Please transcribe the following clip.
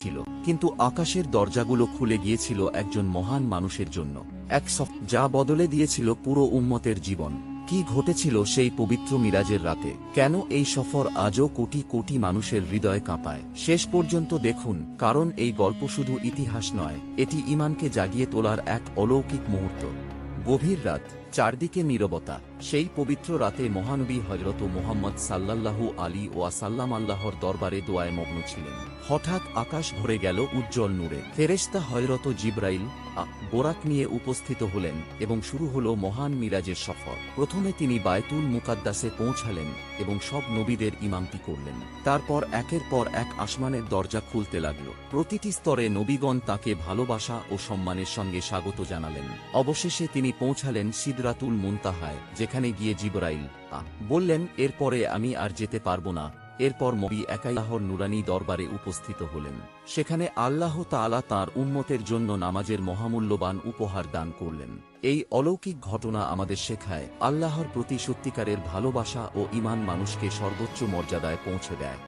ছিল, কিন্তু আকাশের দরজাগুলো খুলে গিয়েছিল একজন মহান মানুষের জন্য, এক সফর যা বদলে দিয়েছিল পুরো উম্মতের জীবন। কি ঘটেছিল সেই পবিত্র মিরাজের রাতে? কেন এই সফর আজও কোটি কোটি মানুষের হৃদয় কাঁপায়? শেষ পর্যন্ত দেখুন, কারণ এই গল্প শুধু ইতিহাস নয়, এটি ঈমানকে জাগিয়ে তোলার এক অলৌকিক মুহূর্ত। গভীর রাত, চারদিকে নীরবতা। সেই পবিত্র রাতে মহানবী হযরত মুহাম্মদ সাল্লাল্লাহু আলাইহি ওয়াসাল্লাম আল্লাহর দরবারে দোয়ায় মগ্ন ছিলেন। হঠাৎ আকাশ ভরে গেল উজ্জ্বল নূরে। ফেরেশতা হযরত জিবরাইল বোরাক নিয়ে উপস্থিত হলেন এবং শুরু হলো মহান মিরাজের সফর। প্রথমে তিনি বায়তুল মুকাদ্দাসে পৌঁছালেন এবং সব নবীদের ইমামতি করলেন। তারপর একের পর এক আসমানের দরজা খুলতে লাগল। প্রতিটি স্তরে নবীগণ তাকে ভালোবাসা ও সম্মানের সঙ্গে স্বাগত জানালেন। অবশেষে তিনি পৌঁছালেন সিদরাতুল মুনতাহায়, যেখানে গিয়ে জিবরাইল বললেন, এরপরে আমি আর যেতে পারবো না। এরপর নবী একাই আল্লাহর নুরানি দরবারে উপস্থিত হলেন। সেখানে আল্লাহ তাআলা তাঁর উম্মতের জন্য নামাজের মহামূল্যবান উপহার দান করলেন। এই অলৌকিক ঘটনা আমাদের শেখায়, আল্লাহর প্রতি সত্যিকারের ভালোবাসা ও ঈমান মানুষকে সর্বোচ্চ মর্যাদায় পৌঁছে দেয়।